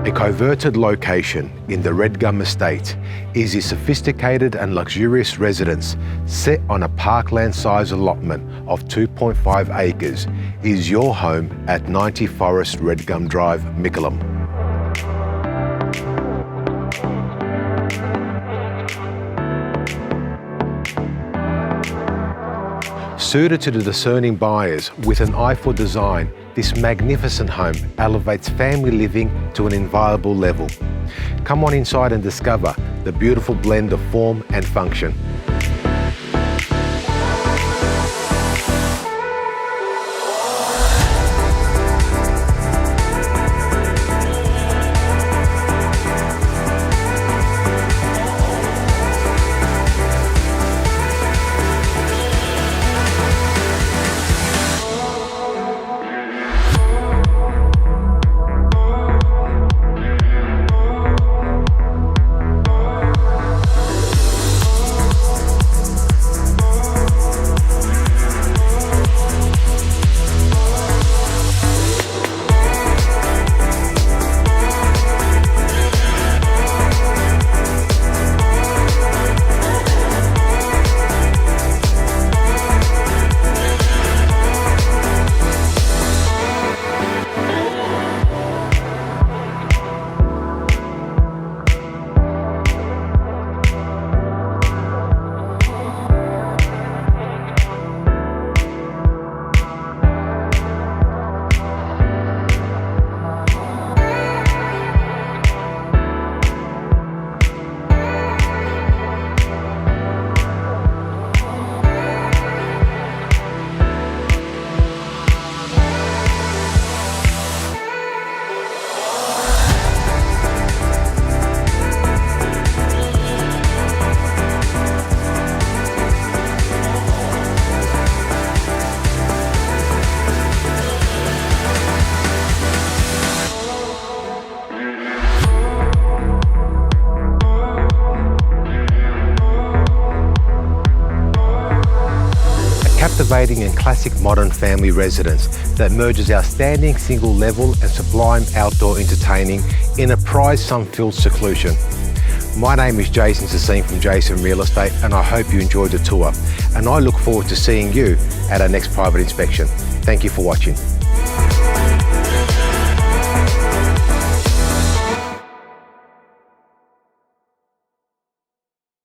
A coveted location in the Redgum Estate is a sophisticated and luxurious residence set on a parkland-sized allotment of 2.5 acres is your home at 90 Forest Redgum Drive, Mickleham. Suited to the discerning buyers with an eye for design, this magnificent home elevates family living to an inviolable level. Come on inside and discover the beautiful blend of form and function. Captivating and classic modern family residence that merges outstanding single level and sublime outdoor entertaining in a prized sun-filled seclusion. My name is Jason Sassine from Jason Real Estate, and I hope you enjoyed the tour, and I look forward to seeing you at our next private inspection. Thank you for watching.